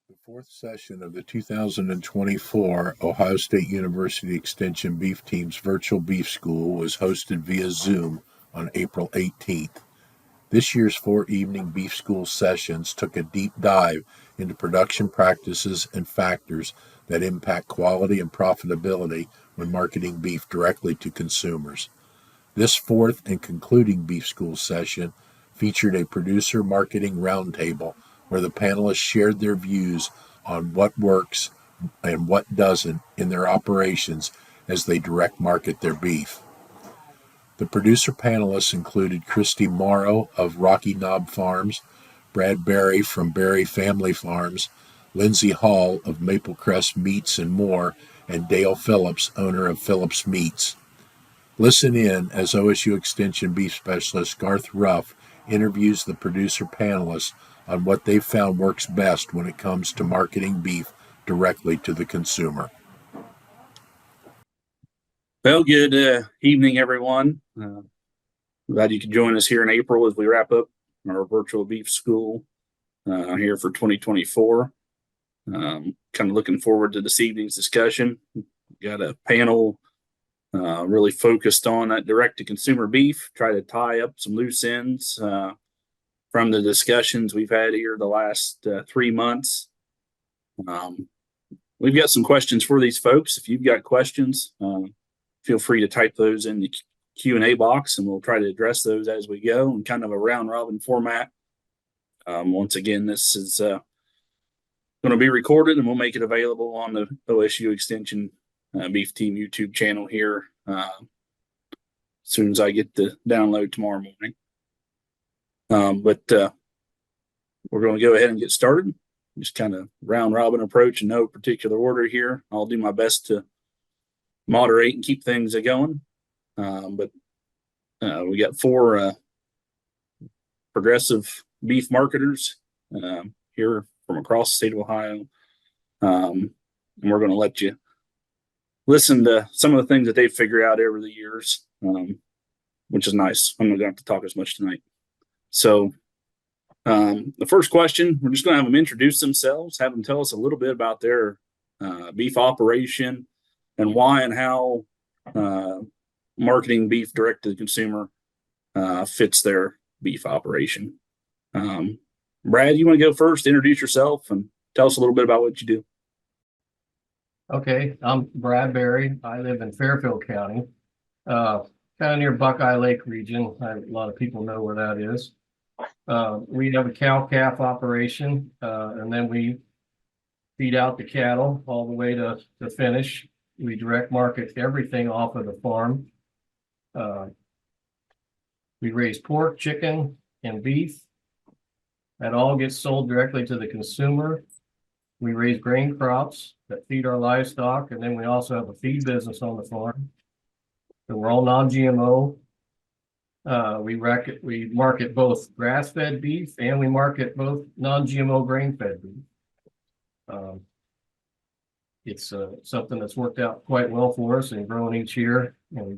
The fourth session of the 2024 Ohio State University Extension Beef Team's Virtual Beef School was hosted via Zoom on April 18th. This year's four evening beef school sessions took a deep dive into production practices and factors that impact quality and profitability when marketing beef directly to consumers. This fourth and concluding beef school session featured a producer marketing roundtable where the panelists shared their views on what works and what doesn't in their operations as they direct market their beef. The producer panelists included Krysti Morrow of Rocky Knob Farms, Brad Berry from Berry Family Farms, Lindsey Hall of Maplecrest Meats and More, and Dale Phillips, owner of Phillips Meats. Listen in as OSU Extension Beef Specialist Garth Ruff interviews the producer panelists on what they've found works best when it comes to marketing beef directly to the consumer. Well, good evening, everyone. Glad you could join us here in April as we wrap up our virtual beef school here for 2024. Kind of looking forward to this evening's discussion. Got a panel really focused on that direct-to-consumer beef, try to tie up some loose ends from the discussions we've had here the last 3 months. We've got some questions for these folks. If you've got questions, feel free to type those in the Q&A box, and we'll try to address those as we go in kind of a round-robin format. Once again, this is going to be recorded, and we'll make it available on the OSU Extension Beef Team YouTube channel here as soon as I get the download tomorrow morning. But we're going to go ahead and get started. Just kind of round-robin approach in no particular order here. I'll do my best to moderate and keep things going. But we got four progressive beef marketers here from across the state of Ohio. And we're going to let you listen to some of the things that they figure out over the years, which is nice. I'm not going to have to talk as much tonight. So the first question, we're just going to have them introduce themselves, have them tell us a little bit about their beef operation and why and how marketing beef direct to the consumer fits their beef operation. Brad, you want to go first, introduce yourself, and tell us a little bit about what you do. Okay, I'm Brad Berry. I live in Fairfield County, kind of near Buckeye Lake region. A lot of people know where that is. We have a cow-calf operation, and then we feed out the cattle all the way to finish. We direct market everything off of the farm. We raise pork, chicken, and beef. That all gets sold directly to the consumer. We raise grain crops that feed our livestock, and then we also have a feed business on the farm. So we're all non-GMO. We market both grass-fed beef, and we market both non-GMO grain-fed beef. It's something that's worked out quite well for us and growing each year, and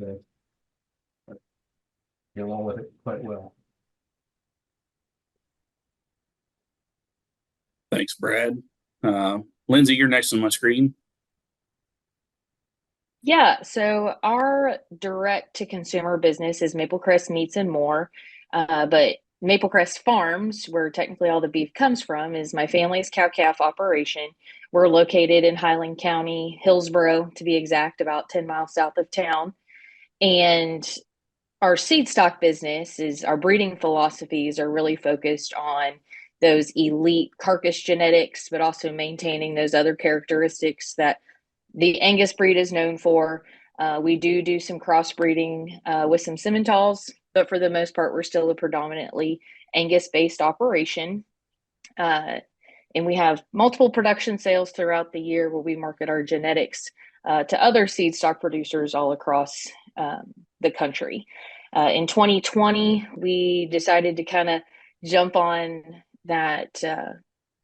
get along with it quite well. Thanks, Brad. Lindsey, you're next on my screen. Yeah, so our direct-to-consumer business is Maplecrest Meats and More, but Maplecrest Farms, where technically all the beef comes from, is my family's cow-calf operation. We're located in Highland County, Hillsboro, to be exact, about 10 miles south of town. And our seed stock business is our breeding philosophies are really focused on those elite carcass genetics, but also maintaining those other characteristics that the Angus breed is known for. We do some crossbreeding with some Simmentals, but for the most part, we're still a predominantly Angus-based operation. And we have multiple production sales throughout the year where we market our genetics to other seed stock producers all across the country. In 2020, we decided to kind of jump on that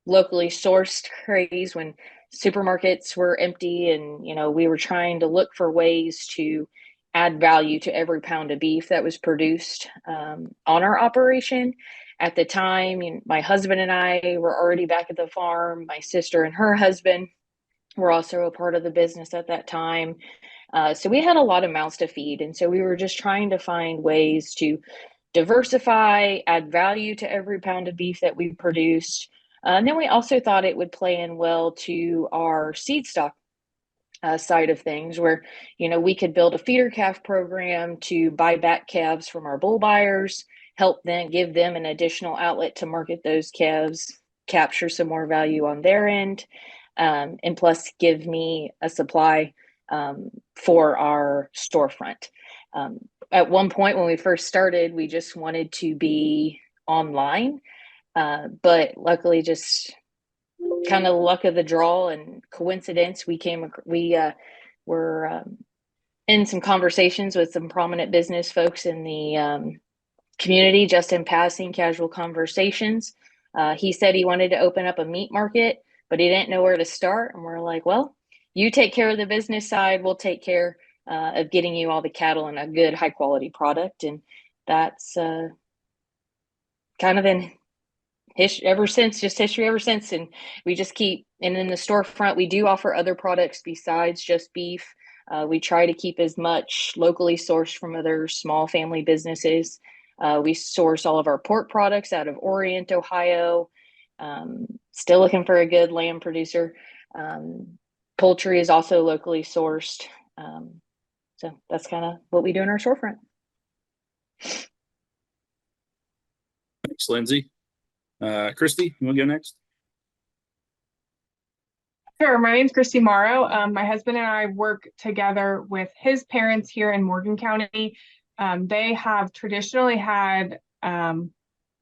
locally sourced craze when supermarkets were empty, and we were trying to look for ways to add value to every pound of beef that was produced on our operation. at the time, my husband and I were already back at the farm. My sister and her husband were also a part of the business at that time. So we had a lot of mouths to feed. And so we were just trying to find ways to diversify, add value to every pound of beef that we produced. And then we also thought it would play in well to our seed stock side of things, where we could build a feeder calf program to buy back calves from our bull buyers, help them, give them an additional outlet to market those calves, capture some more value on their end, and plus give me a supply for our storefront. At one point when we first started, we just wanted to be online, but luckily, just kind of luck of the draw and coincidence, we were in some conversations with some prominent business folks in the community, just in passing, casual conversations. He said he wanted to open up a meat market, but he didn't know where to start. And we're like, well, you take care of the business side, we'll take care of getting you all the cattle and a good high quality product. And that's kind of been history ever since. And we just keep, and in the storefront, we do offer other products besides just beef. We try to keep as much locally sourced from other small family businesses. We source all of our pork products out of Orient, Ohio. Still looking for a good lamb producer. Poultry is also locally sourced. So that's kind of what we do in our storefront. Thanks, Lindsey. Krysti, you want to go next? Sure. My name's Krysti Morrow. My husband and I work together with his parents here in Morgan County. They have traditionally had, in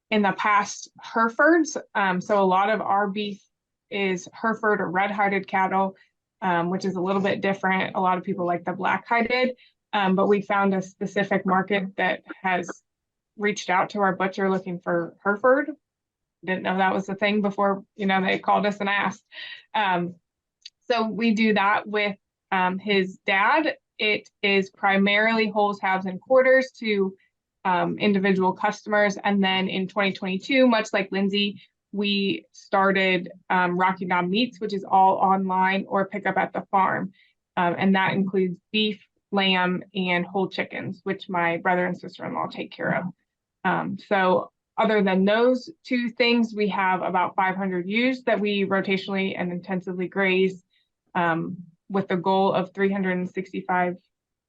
the past, Herefords. So a lot of our beef is Hereford or red-hided cattle, which is a little bit different. A lot of people like the black-hided, but we found a specific market that has reached out to our butcher looking for Hereford. Didn't know that was the thing before, they called us and asked. So we do that with his dad. It is primarily wholes, halves, and quarters to individual customers. And then in 2022, much like Lindsey, we started Rocky Knob Meats, which is all online or pick up at the farm. And that includes beef, lamb, and whole chickens, which my brother and sister-in-law take care of. So other than those two things, we have about 500 ewes that we rotationally and intensively graze, with the goal of 365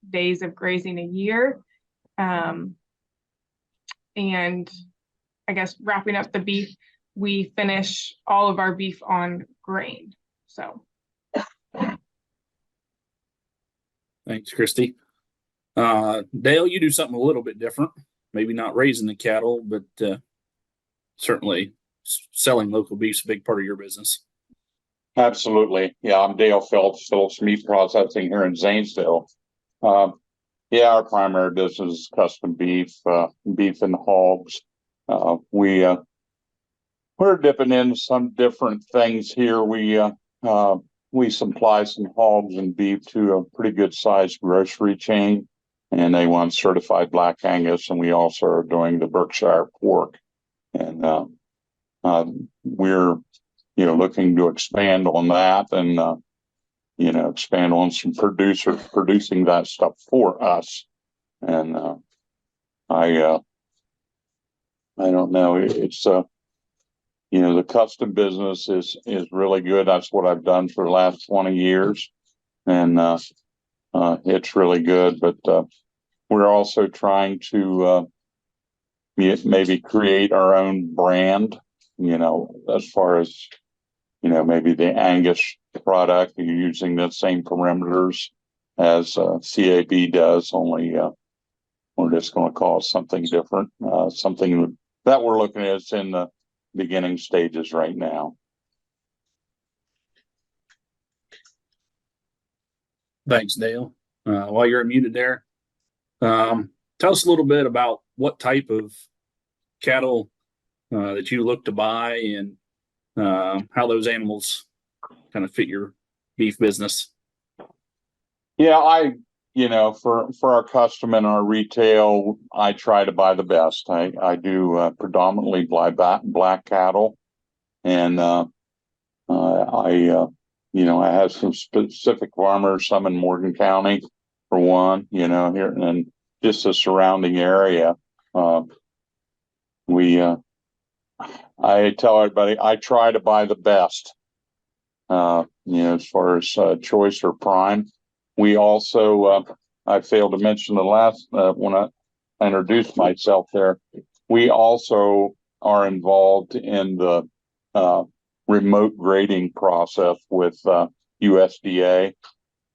days of grazing a year. And I guess wrapping up the beef, we finish all of our beef on grain. So. Thanks, Krysti. Dale, you do something a little bit different. Maybe not raising the cattle, but certainly selling local beef is a big part of your business. Absolutely. Yeah, I'm Dale Phillips, Phillips Meats Processing here in Zanesville. Our primary business is custom beef, beef and hogs. We're dipping into some different things here. We supply some hogs and beef to a pretty good sized grocery chain, and they want certified Black Angus, and we also are doing the Berkshire pork. And we're looking to expand on that and expand on some producers producing that stuff for us. And I don't know, it's the custom business is really good. That's what I've done for the last 20 years, and it's really good. But we're also trying to maybe create our own brand, as far as maybe the Angus product, you're using the same parameters as CAB does, only we're just going to call it something different, something that we're looking at. It's in the beginning stages right now. Thanks, Dale. While you're muted there, tell us a little bit about what type of cattle that you look to buy and how those animals kind of fit your beef business. Yeah, you know, for our custom and our retail, I try to buy the best. I do predominantly black cattle, and you know, I have some specific farmers, some in Morgan County, for one, you know, here and just the surrounding area. I tell everybody I try to buy the best. You know, as far as choice or prime. We also, I failed to mention the last when I introduced myself there. We also are involved in the remote grading process with USDA.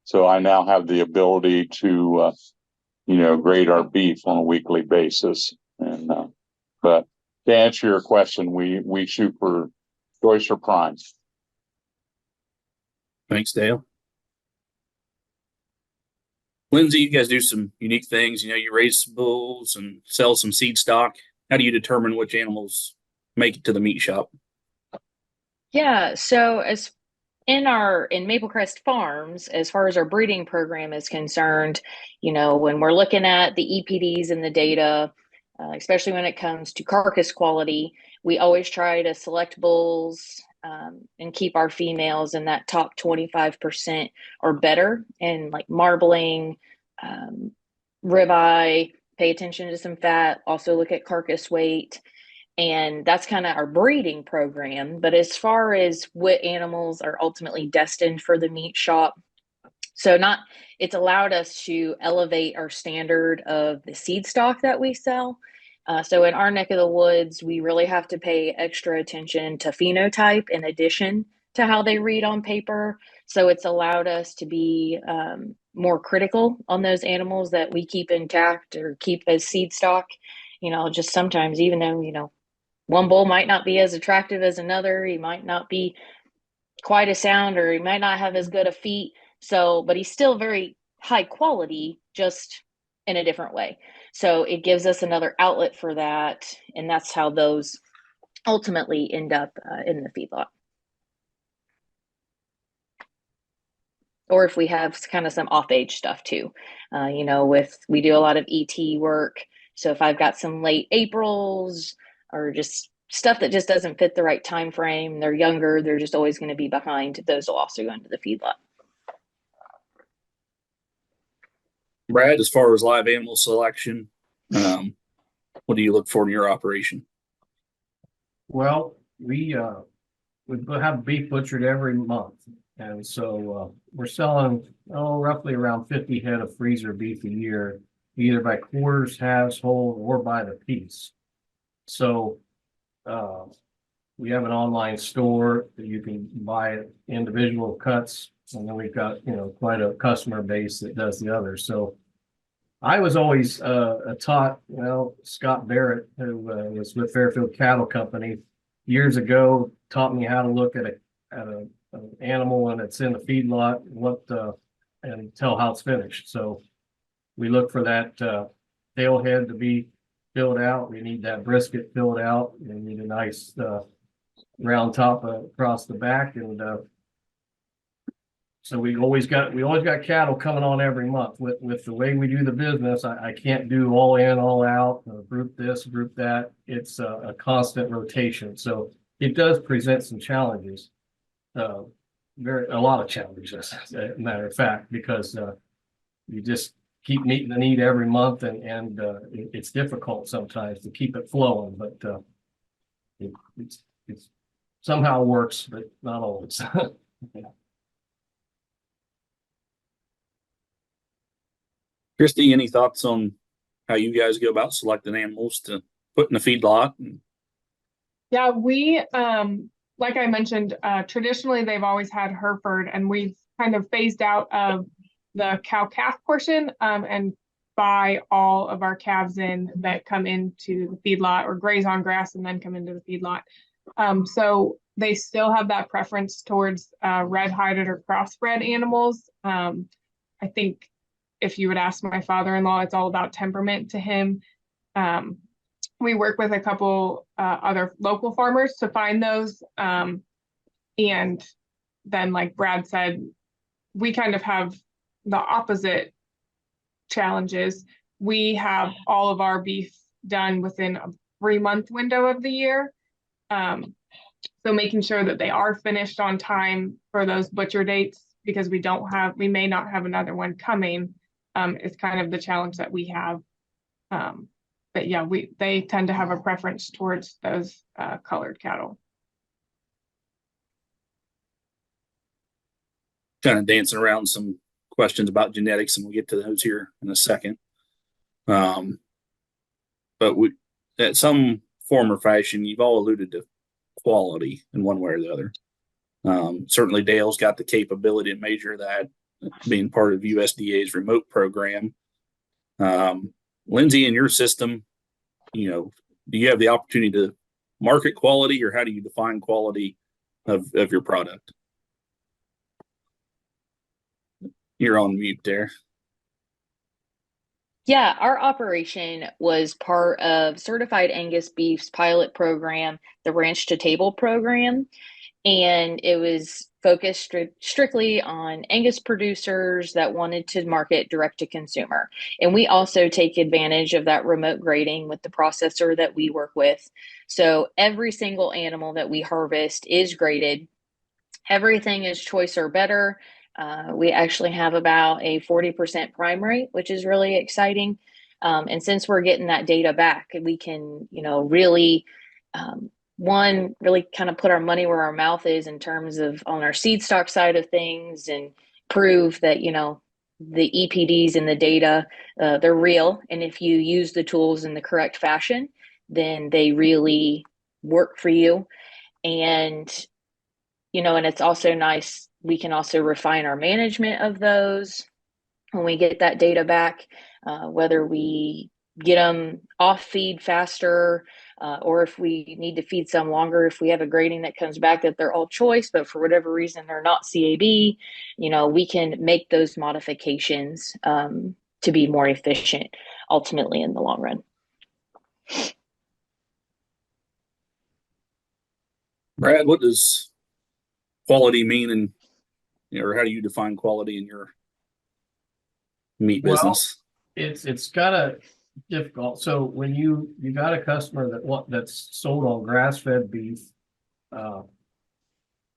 So I now have the ability to, you know, grade our beef on a weekly basis. And but to answer your question, we shoot for choice or prime. Thanks, Dale. Lindsey, you guys do some unique things. You know, you raise some bulls and sell some seed stock. How do you determine which animals make it to the meat shop? Yeah, so as in Maplecrest Farms, as far as our breeding program is concerned, you know, when we're looking at the EPDs and the data, especially when it comes to carcass quality, we always try to select bulls and keep our females in that top 25% or better, and like marbling, ribeye, pay attention to some fat, also look at carcass weight. And that's kind of our breeding program. But as far as what animals are ultimately destined for the meat shop, it's allowed us to elevate our standard of the seed stock that we sell. So in our neck of the woods, we really have to pay extra attention to phenotype in addition to how they read on paper. So it's allowed us to be more critical on those animals that we keep intact or keep as seed stock. You know, just sometimes, even though, you know, one bull might not be as attractive as another, he might not be quite as sound, or he might not have as good a feet. So, but he's still very high quality, just in a different way. So it gives us another outlet for that. And that's how those ultimately end up in the feedlot. Or if we have kind of some off-age stuff too, you know, we do a lot of ET work. So if I've got some late Aprils or just stuff that just doesn't fit the right time frame, they're younger, they're just always going to be behind, those will also go into the feedlot. Brad, as far as live animal selection, what do you look for in your operation? Well, we have beef butchered every month. And so we're selling, roughly around 50 head of freezer beef a year, either by quarters, halves, whole, or by the piece. So we have an online store that you can buy individual cuts. And then we've got, you know, quite a customer base that does the others. So I was always taught, you know, Scott Barrett, who was with Fairfield Cattle Company years ago, taught me how to look at an animal when it's in the feedlot, and tell how it's finished. So we look for that tail head to be filled out. We need that brisket filled out. We need a nice round top across the back, and so we always got cattle coming on every month. With the way we do the business, I can't do all in, all out, group this, group that. It's a constant rotation. So it does present some challenges, a lot of challenges, as a matter of fact, because you just keep meeting the need every month, and it's difficult sometimes to keep it flowing, but it's somehow works, but not always. Krysti, any thoughts on how you guys go about selecting animals to put in the feedlot? Yeah, we, like I mentioned, traditionally they've always had Hereford, and we've kind of phased out of the cow-calf portion and buy all of our calves in that come into the feedlot or graze on grass and then come into the feedlot. So they still have that preference towards red-hided or crossbred animals. I think if you would ask my father-in-law, it's all about temperament to him. We work with a couple other local farmers to find those. And then, like Brad said, we kind of have the opposite challenges. We have all of our beef done within a 3-month window of the year. So making sure that they are finished on time for those butcher dates, because we may not have another one coming, is kind of the challenge that we have. But yeah, they tend to have a preference towards those colored cattle. Kind of dancing around some questions about genetics, and we'll get to those here in a second. But at some form or fashion, you've all alluded to quality in one way or the other. Certainly Dale's got the capability to measure that, being part of USDA's remote program. Lindsey, in your system, do you have the opportunity to market quality, or how do you define quality of your product? You're on mute there. Yeah, our operation was part of Certified Angus Beef's pilot program, the Ranch to Table program, and it was focused strictly on Angus producers that wanted to market direct to consumer. And we also take advantage of that remote grading with the processor that we work with. So every single animal that we harvest is graded. Everything is choice or better. We actually have about a 40% prime rate, which is really exciting. And since we're getting that data back, we can, really, really kind of put our money where our mouth is in terms of on our seed stock side of things, and prove that, the EPDs and the data, they're real. And if you use the tools in the correct fashion, then they really work for you. And, and it's also nice. We can also refine our management of those when we get that data back, whether we get them off feed faster, or if we need to feed some longer, if we have a grading that comes back that they're all choice, but for whatever reason they're not CAB, we can make those modifications to be more efficient ultimately in the long run. Brad, what does quality mean, or how do you define quality in your meat business? It's kind of difficult. So when you got a customer that's sold on grass-fed beef,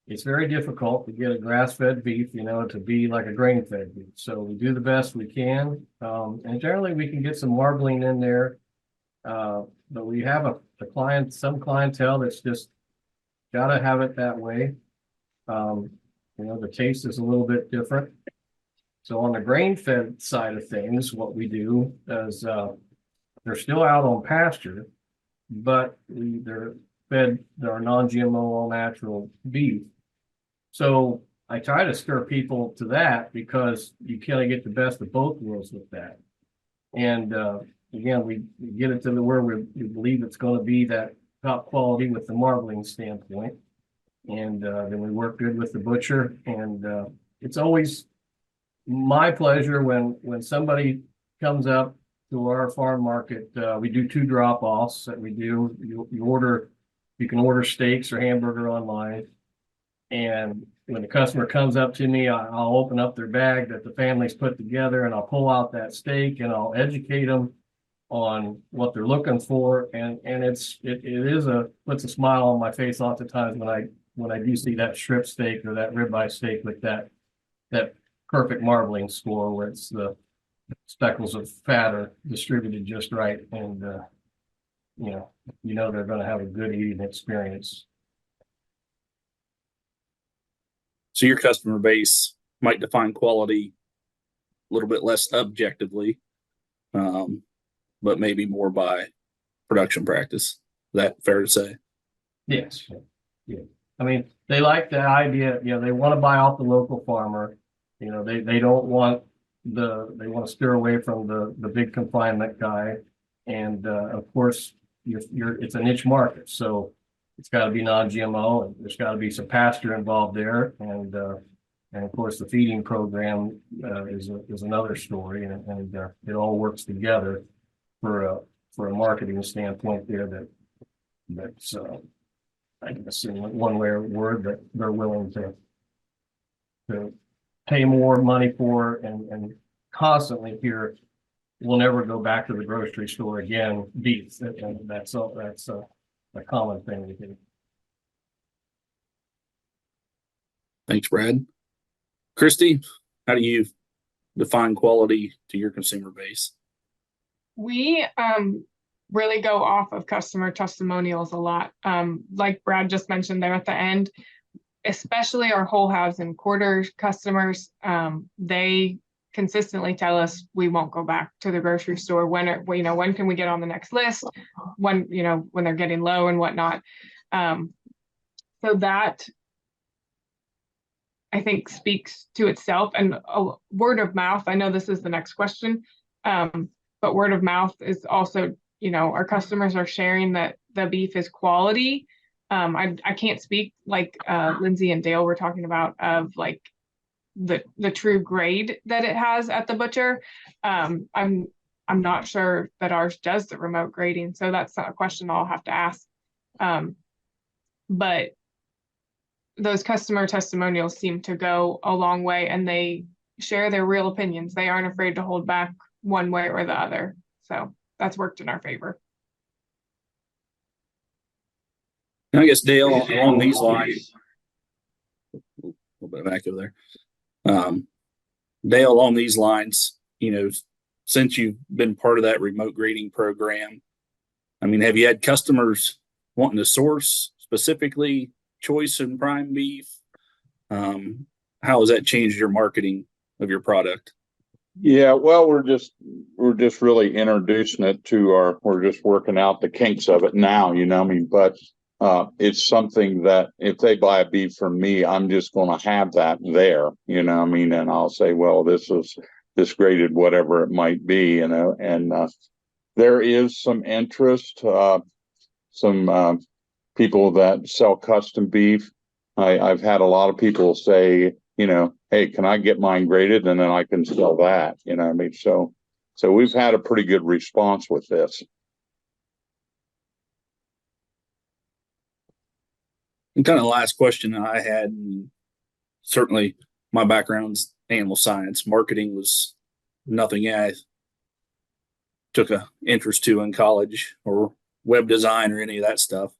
it's very difficult to get a grass-fed beef, to be like a grain-fed beef. So we do the best we can, and generally we can get some marbling in there, but we have some clientele that's just got to have it that way. The taste is a little bit different. So on the grain-fed side of things, what we do is they're still out on pasture, but they're fed our non-GMO, all-natural beef. So I try to stir people to that, because you kind of get the best of both worlds with that. And again, we get it to where we believe it's going to be that top quality with the marbling standpoint. And then we work good with the butcher, and it's always my pleasure when somebody comes up to our farm market. We do 2 drop-offs that we do. You can order steaks or hamburger online, and when the customer comes up to me, I'll open up their bag that the family's put together, and I'll pull out that steak, and I'll educate them on what they're looking for, and it puts a smile on my face lots of times when I do see that strip steak or that ribeye steak with that perfect marbling score, where it's the speckles of fat are distributed just right, and they're going to have a good eating experience. So your customer base might define quality a little bit less objectively, but maybe more by production practice. Is that fair to say? Yes. Yeah. I mean, they like the idea, they want to buy off the local farmer. They don't want they want to steer away from the big confinement guy. And of course, it's a niche market, so it's got to be non-GMO, and there's got to be some pasture involved there. And of course, the feeding program is another story, and it all works together for a marketing standpoint there. That's I guess in one way or word that they're willing to pay more money for, and constantly hear we'll never go back to the grocery store again, beef. And that's a common thing we do. Thanks, Brad. Krysti, how do you define quality to your consumer base? We really go off of customer testimonials a lot. Like Brad just mentioned there at the end, especially our whole halves and quarter customers, they consistently tell us we won't go back to the grocery store. When can we get on the next list? When they're getting low and whatnot. So that, I think, speaks to itself. And word of mouth, I know this is the next question, but word of mouth is also, our customers are sharing that the beef is quality. I can't speak like Lindsey and Dale were talking about of like the true grade that it has at the butcher. I'm not sure that ours does the remote grading, so that's not a question I'll have to ask. But those customer testimonials seem to go a long way, and they share their real opinions. They aren't afraid to hold back one way or the other. So that's worked in our favor. And I guess, Dale, along these lines, a little bit of echo there. Dale, along these lines, since you've been part of that remote grading program, I mean, have you had customers wanting to source specifically choice and prime beef? How has that changed your marketing of your product? Yeah, well, we're just really introducing it to we're just working out the kinks of it now, but it's something that if they buy a beef from me, I'm just going to have that there, and I'll say, well, this graded, whatever it might be, and there is some interest, some people that sell custom beef. I've had a lot of people say, hey, can I get mine graded? And then I can sell that, So we've had a pretty good response with this. And kind of the last question that I had, certainly my background's animal science. Marketing was nothing I took an interest to in college, or web design or any of that stuff.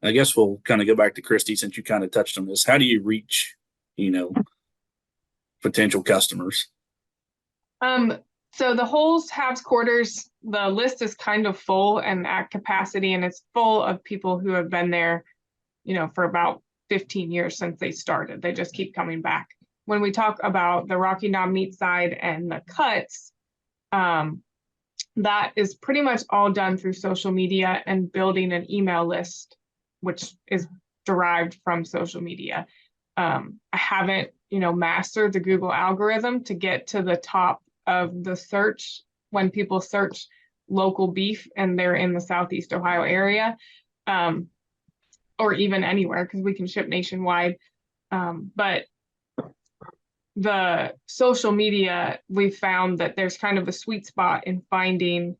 I guess we'll kind of go back to Krysti, since you kind of touched on this. How do you reach, potential customers? So the wholes, halves, quarters, the list is kind of full and at capacity, and it's full of people who have been there, for about 15 years since they started. They just keep coming back. When we talk about the Rocky Knob meat side and the cuts, that is pretty much all done through social media and building an email list, which is derived from social media. I haven't, mastered the Google algorithm to get to the top of the search when people search local beef and they're in the Southeast Ohio area, or even anywhere, because we can ship nationwide. But the social media, we've found that there's kind of a sweet spot in finding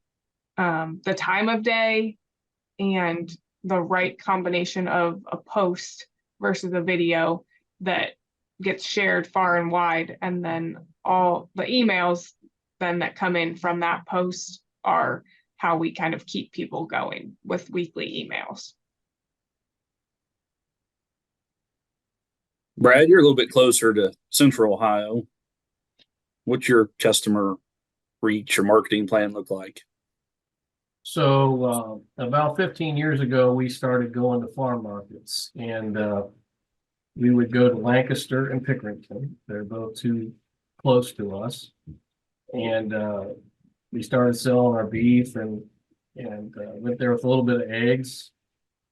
the time of day and the right combination of a post versus a video that gets shared far and wide. And then all the emails then that come in from that post are how we kind of keep people going with weekly emails. Brad, you're a little bit closer to Central Ohio. What's your customer reach or marketing plan look like? So about 15 years ago, we started going to farm markets, and we would go to Lancaster and Pickerington. They're both too close to us. And we started selling our beef and went there with a little bit of eggs.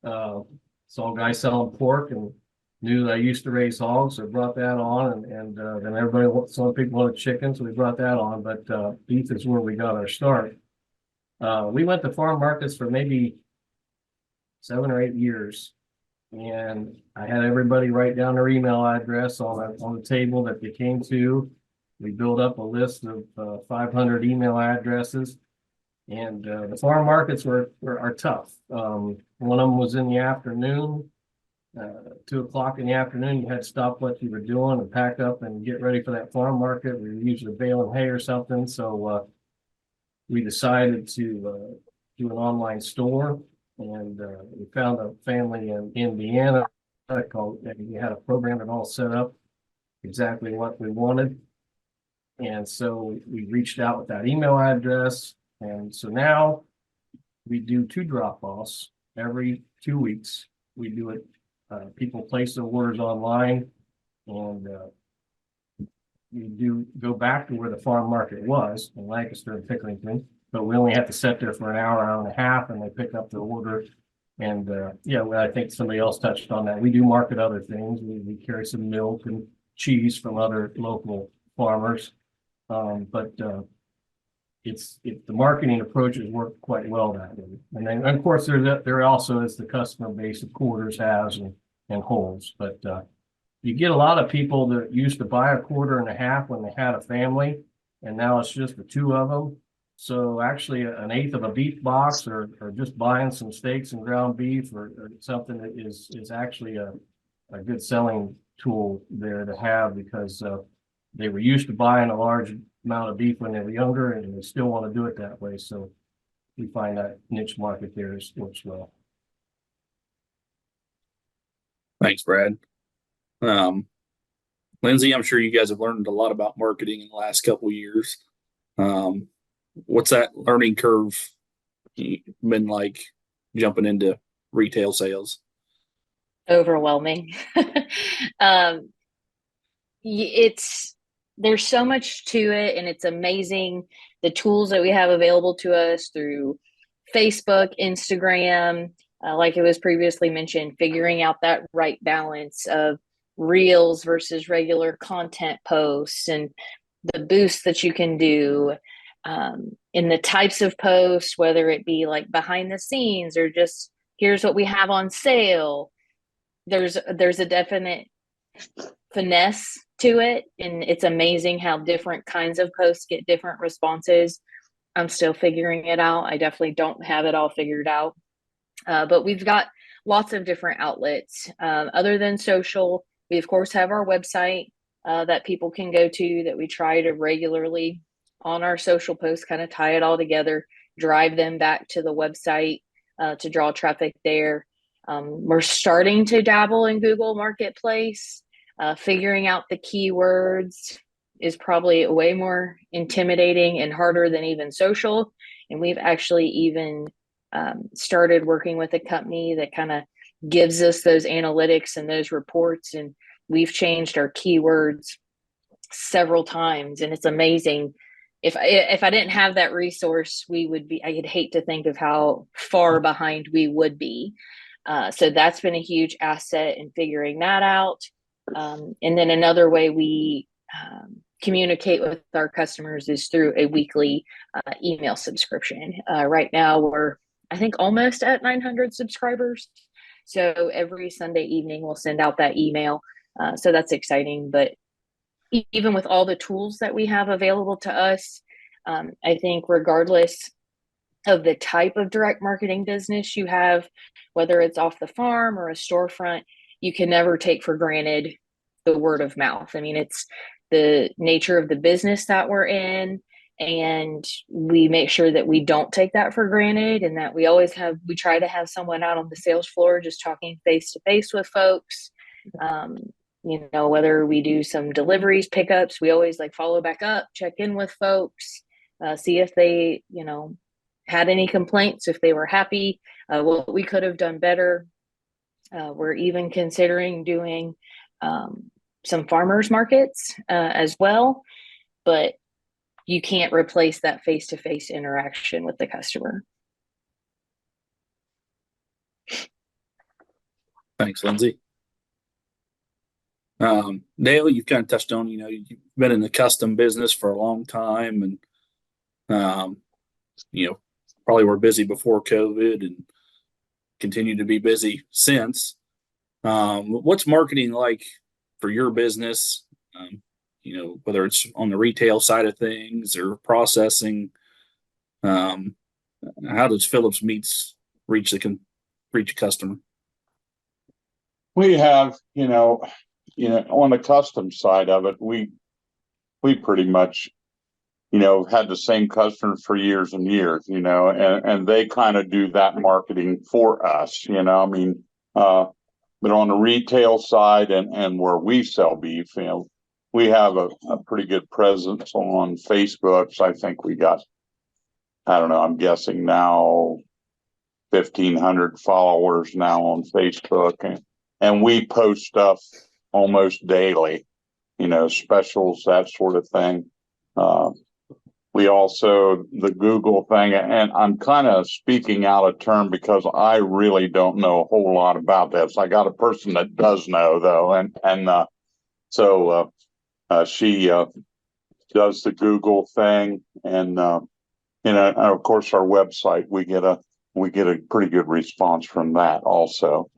Saw guys selling pork and knew that I used to raise hogs, so brought that on. And then some people wanted chicken, so we brought that on. But beef is where we got our start. We went to farm markets for maybe 7 or 8 years. And I had everybody write down their email address on the table that they came to. We built up a list of 500 email addresses, and the farm markets are tough. One of them was in the afternoon. 2 o'clock in the afternoon, you had to stop what you were doing and pack up and get ready for that farm market. We were usually baling hay or something. So we decided to do an online store, and we found a family in Indiana called, and we had a program that all set up exactly what we wanted. And so we reached out with that email address. And so now we do 2 drop-offs every 2 weeks. We do it. People place their orders online, and we do go back to where the farm market was in Lancaster and Pickerington, but we only have to sit there for an hour and a half, and they pick up their order. And yeah, well, I think somebody else touched on that. We do market other things. We carry some milk and cheese from other local farmers, but the marketing approaches work quite well that way. And then, of course, there also is the customer base of quarters, halves, and wholes. But you get a lot of people that used to buy a quarter and a half when they had a family, and now it's just the 2 of them. So actually, an eighth of a beef box, or just buying some steaks and ground beef, or something that is actually a good selling tool there to have, because they were used to buying a large amount of beef when they were younger, and they still want to do it that way. So we find that niche market there works well. Thanks, Brad. Lindsey, I'm sure you guys have learned a lot about marketing in the last couple of years. What's that learning curve been like jumping into retail sales? Overwhelming. There's so much to it, and it's amazing the tools that we have available to us through Facebook, Instagram, like it was previously mentioned, figuring out that right balance of reels versus regular content posts, and the boosts that you can do in the types of posts, whether it be like behind the scenes or just here's what we have on sale. There's a definite finesse to it, and it's amazing how different kinds of posts get different responses. I'm still figuring it out. I definitely don't have it all figured out, but we've got lots of different outlets. Other than social, we of course have our website that people can go to, that we try to regularly on our social posts kind of tie it all together, drive them back to the website to draw traffic there. We're starting to dabble in Google Marketplace. Figuring out the keywords is probably way more intimidating and harder than even social. And we've actually even started working with a company that kind of gives us those analytics and those reports. And we've changed our keywords several times, and it's amazing. If I didn't have that resource, I'd hate to think of how far behind we would be. So that's been a huge asset in figuring that out. And then another way we communicate with our customers is through a weekly email subscription. Right now, we're, I think, almost at 900 subscribers. So every Sunday evening, we'll send out that email. So that's exciting. But even with all the tools that we have available to us, I think regardless of the type of direct marketing business you have, whether it's off the farm or a storefront, you can never take for granted the word of mouth. I mean, it's the nature of the business that we're in, and we make sure that we don't take that for granted, and that we try to have someone out on the sales floor just talking face to face with folks. Whether we do some deliveries, pickups, we always follow back up, check in with folks, see if they, had any complaints, if they were happy, what we could have done better. We're even considering doing some farmers markets as well, but you can't replace that face-to-face interaction with the customer. Thanks, Lindsey. Dale, you've kind of touched on, you've been in the custom business for a long time, and probably were busy before COVID and continue to be busy since. What's marketing like for your business? Whether it's on the retail side of things or processing. How does Phillips Meats reach a customer? We have, on the custom side of it, we pretty much, had the same customers for years and years, and they kind of do that marketing for us, but on the retail side and where we sell beef, we have a pretty good presence on Facebook. So I think we got, I don't know, I'm guessing now 1,500 followers now on Facebook, and we post stuff almost daily, specials, that sort of thing. We also, the Google thing, and I'm kind of speaking out of turn because I really don't know a whole lot about this. I got a person that does know though, so she does the Google thing, and of course our website, we get a pretty good response from that also.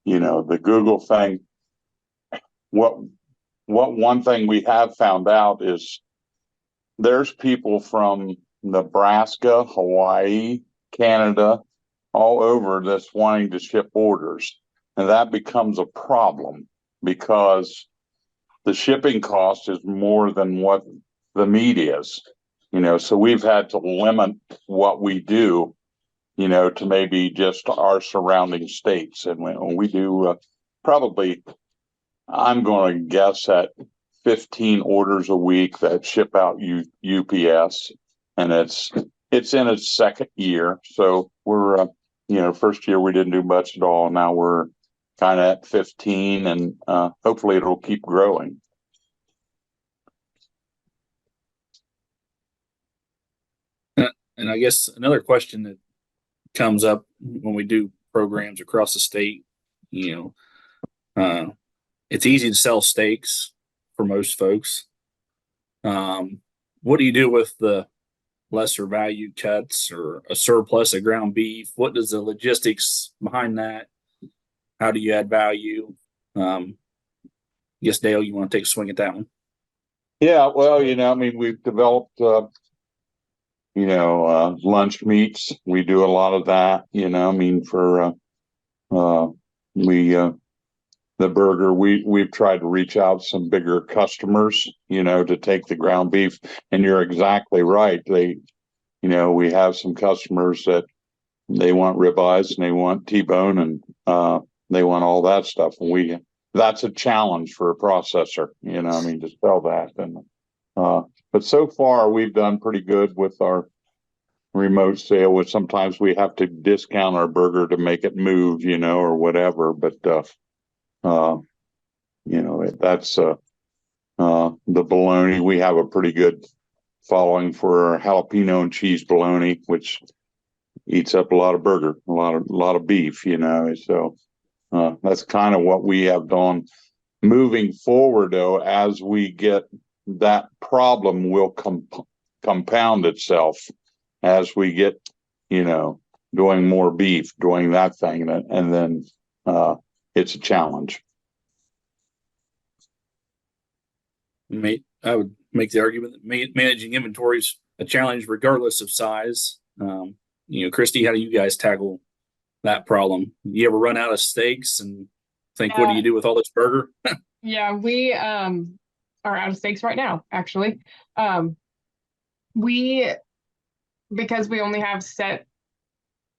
The Google thing. What one thing we have found out is there's people from Nebraska, Hawaii, Canada, all over that's wanting to ship orders. And that becomes a problem because the shipping cost is more than what the meat is, so we've had to limit what we do, to maybe just our surrounding states. And we do probably, I'm going to guess at 15 orders a week that ship out UPS, and it's in its second year. So we're, first year we didn't do much at all. Now we're kind of at 15, and hopefully it'll keep growing. And I guess another question that comes up when we do programs across the state, it's easy to sell steaks for most folks. What do you do with the lesser value cuts or a surplus of ground beef? What does the logistics behind that? How do you add value? I guess, Dale, you want to take a swing at that one? Yeah, well, we've developed, lunch meats. We do a lot of that, for, the burger, we've tried to reach out to some bigger customers, to take the ground beef. And you're exactly right. We have some customers that they want ribeyes and they want T-bone and they want all that stuff. And that's a challenge for a processor, to sell that. And but so far we've done pretty good with our remote sale, which sometimes we have to discount our burger to make it move, or whatever. But that's the bologna. We have a pretty good following for jalapeno and cheese bologna, which eats up a lot of burger, a lot of beef, so that's kind of what we have done. Moving forward though, as we get that problem will compound itself as we get, doing more beef, doing that thing, and then it's a challenge. I would make the argument that managing inventory is a challenge regardless of size. Krysti, how do you guys tackle that problem? You ever run out of steaks and think, what do you do with all this burger? Yeah, we are out of steaks right now, actually. Because we only have set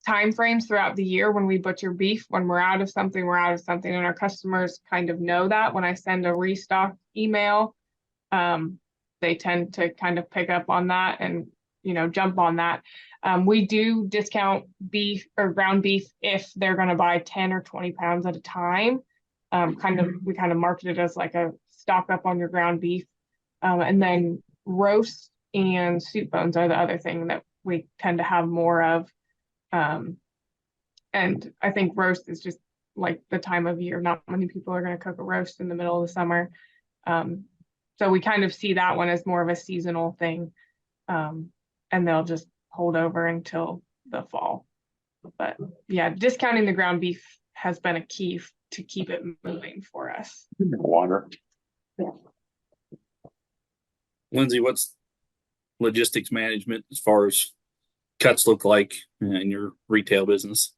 time frames throughout the year when we butcher beef. When we're out of something, we're out of something, and our customers kind of know that. When I send a restock email, they tend to kind of pick up on that and jump on that. We do discount beef or ground beef if they're going to buy 10 or 20 pounds at a time. We kind of market it as like a stock up on your ground beef, and then roast and soup bones are the other thing that we tend to have more of. And I think roast is just like the time of year. Not many people are going to cook a roast in the middle of the summer. So we kind of see that one as more of a seasonal thing. And they'll just hold over until the fall. But yeah, discounting the ground beef has been a key to keep it moving for us. Water. Yeah. Lindsey, what's logistics management as far as cuts look like in your retail business?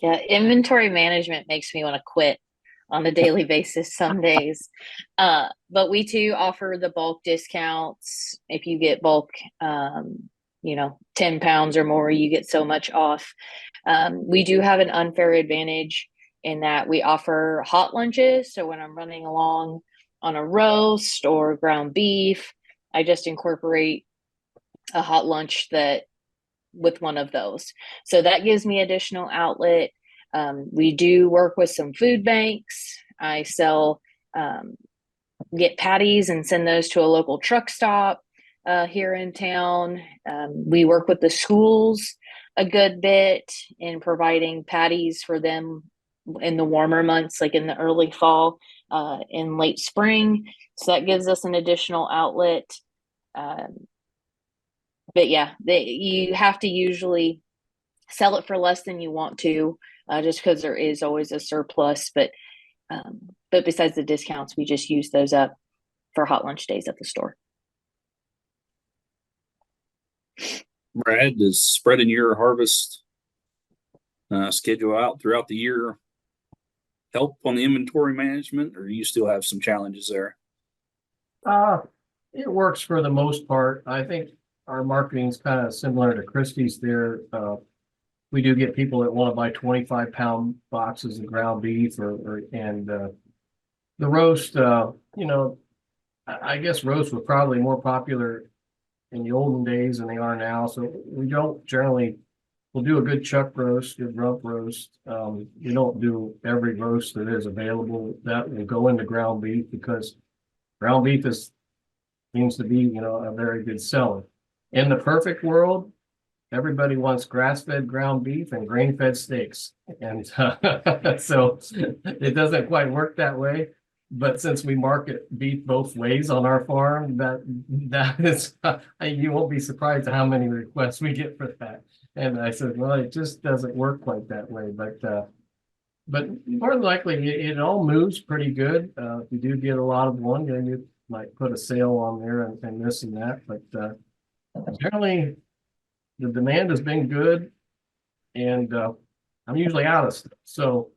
Yeah, inventory management makes me want to quit on a daily basis some days. But we too offer the bulk discounts. If you get bulk, 10 pounds or more, you get so much off. We do have an unfair advantage in that we offer hot lunches. So when I'm running along on a roast or ground beef, I just incorporate a hot lunch that with one of those. So that gives me additional outlet. We do work with some food banks. I sell, get patties and send those to a local truck stop here in town. We work with the schools a good bit in providing patties for them in the warmer months, like in the early fall, in late spring. So that gives us an additional outlet. But yeah, you have to usually sell it for less than you want to, just because there is always a surplus. But besides the discounts, we just use those up for hot lunch days at the store. Brad, does spreading your harvest schedule out throughout the year help on the inventory management, or do you still have some challenges there? It works for the most part. I think our marketing is kind of similar to Krysti's there. We do get people that want to buy 25-pound boxes of ground beef and the roast, I guess roast was probably more popular in the olden days than they are now. So we don't generally, we'll do a good chuck roast, good rump roast. We don't do every roast that is available. That will go into ground beef because ground beef seems to be, a very good seller. In the perfect world, everybody wants grass-fed ground beef and grain-fed steaks. And so it doesn't quite work that way. But since we market beef both ways on our farm, that is, you won't be surprised at how many requests we get for that. And I said, well, it just doesn't work quite that way. But more than likely, it all moves pretty good. If you do get a lot of one, then you might put a sale on there and this and that. But generally, the demand has been good, and I'm usually out of stuff. So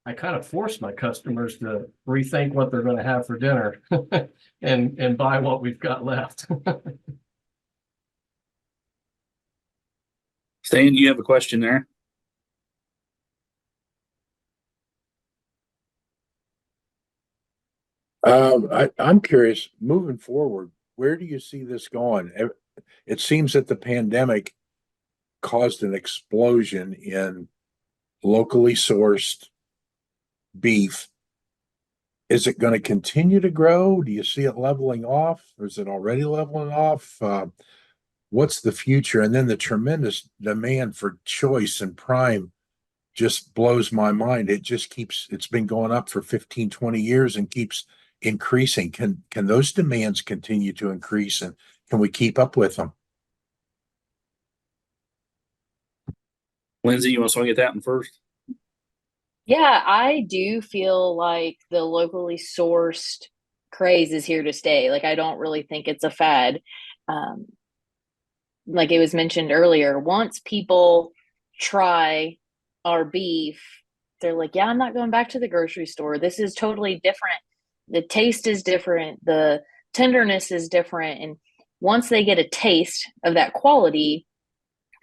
I kind of force my customers to rethink what they're going to have for dinner and buy what we've got left. Stan, you have a question there? I'm curious, moving forward, where do you see this going? It seems that the pandemic caused an explosion in locally sourced beef. Is it going to continue to grow? Do you see it leveling off, or is it already leveling off? What's the future? And then the tremendous demand for choice and prime just blows my mind. It's been going up for 15, 20 years and keeps increasing. Can those demands continue to increase, and can we keep up with them? Lindsey, you want to swing at that one first? Yeah, I do feel like the locally sourced craze is here to stay. Like, I don't really think it's a fad. Like it was mentioned earlier, once people try our beef, they're like, yeah, I'm not going back to the grocery store. This is totally different. The taste is different. The tenderness is different. And once they get a taste of that quality,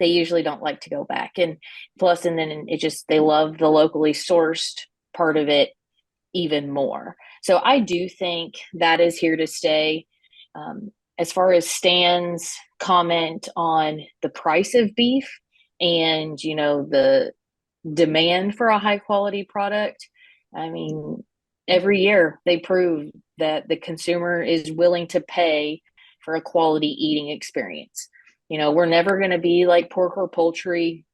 they usually don't like to go back. And plus, and then they love the locally sourced part of it even more. So I do think that is here to stay. As far as Stan's comment on the price of beef and, the demand for a high quality product, I mean, every year they prove that the consumer is willing to pay for a quality eating experience. We're never going to be like pork or poultry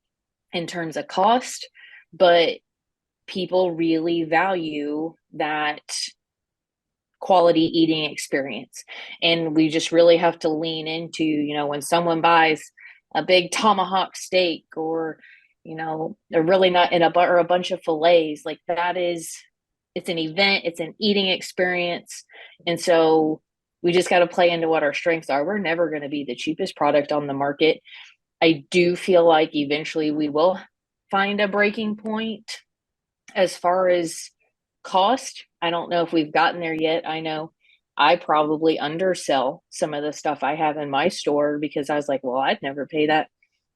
in terms of cost, but people really value that quality eating experience. And we just really have to lean into, when someone buys a big tomahawk steak or, they're really not in or a bunch of fillets, like it's an event, it's an eating experience. And so we just got to play into what our strengths are. We're never going to be the cheapest product on the market. I do feel like eventually we will find a breaking point as far as cost. I don't know if we've gotten there yet. I know I probably undersell some of the stuff I have in my store because I was like, well, I'd never pay that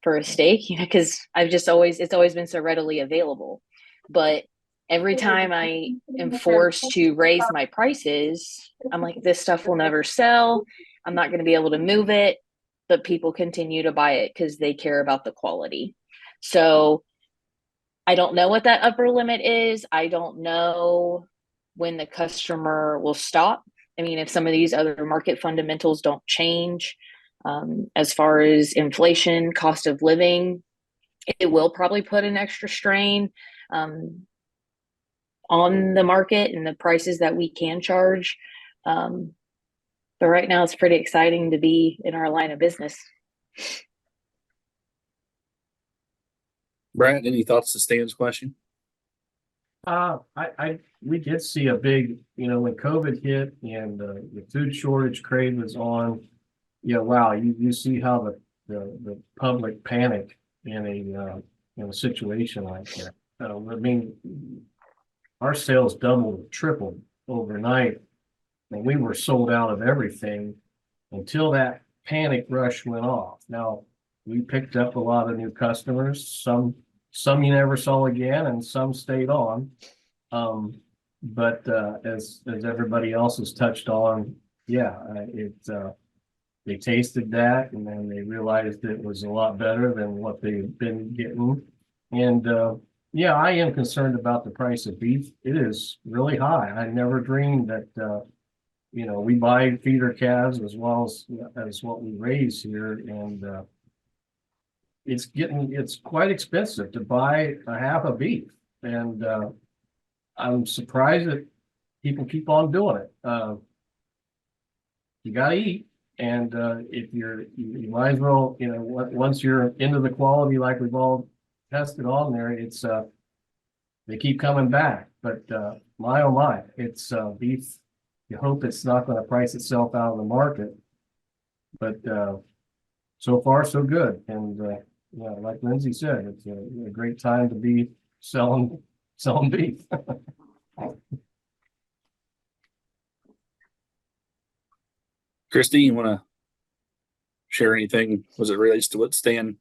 for a steak, because it's always been so readily available. But every time I am forced to raise my prices, I'm like, this stuff will never sell. I'm not going to be able to move it, but people continue to buy it because they care about the quality. So I don't know what that upper limit is. I don't know when the customer will stop. I mean, if some of these other market fundamentals don't change, as far as inflation, cost of living, it will probably put an extra strain on the market and the prices that we can charge. But right now, it's pretty exciting to be in our line of business. Brad, any thoughts to Stan's question? We did see a big, when COVID hit and the food shortage craze was on. Wow, you see how the public panic in a situation like that. I mean, our sales doubled, tripled overnight, and we were sold out of everything until that panic rush went off. Now, we picked up a lot of new customers. Some you never saw again, and some stayed on. But as everybody else has touched on, they tasted that, and then they realized it was a lot better than what they've been getting. And I am concerned about the price of beef. It is really high. I never dreamed that we buy feeder calves as well as what we raise here, and it's quite expensive to buy a half a beef, and I'm surprised that people keep on doing it. You gotta eat, and if you might as well, once you're into the quality like we've all tested on there, it's they keep coming back. But my oh my, it's beef. You hope it's not going to price itself out of the market, but so far so good. And like Lindsey said, it's a great time to be selling beef. Krysti, you want to share anything as it relates to what Stan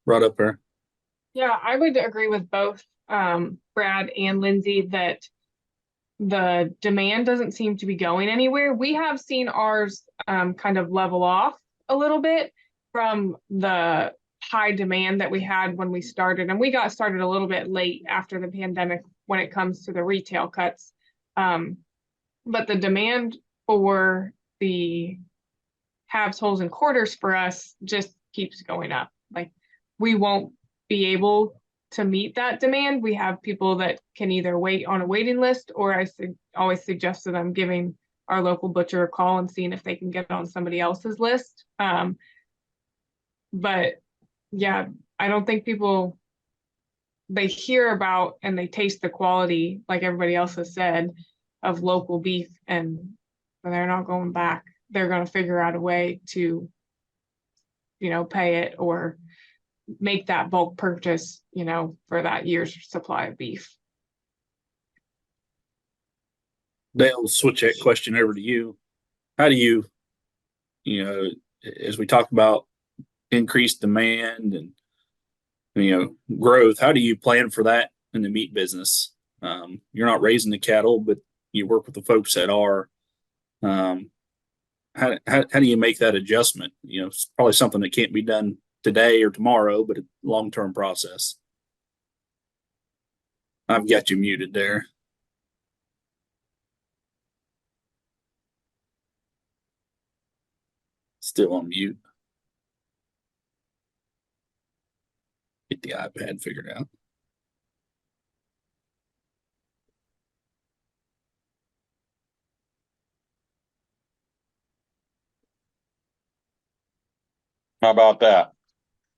brought up there? Yeah, I would agree with both Brad and Lindsey that the demand doesn't seem to be going anywhere. We have seen ours kind of level off a little bit from the high demand that we had when we started. And we got started a little bit late after the pandemic when it comes to the retail cuts. But the demand for the halves, wholes, and quarters for us just keeps going up. Like, we won't be able to meet that demand. We have people that can either wait on a waiting list, or I always suggest to them giving our local butcher a call and seeing if they can get on somebody else's list. But yeah, I don't think people, they hear about and they taste the quality, like everybody else has said, of local beef, and they're not going back. They're going to figure out a way to, pay it or make that bulk purchase, for that year's supply of beef. Dale, switch that question over to you. How do you, as we talk about increased demand and, growth, how do you plan for that in the meat business? You're not raising the cattle, but you work with the folks that are. How do you make that adjustment? It's probably something that can't be done today or tomorrow, but a long-term process. I've got you muted there. Still on mute. Get the iPad figured out. How about that?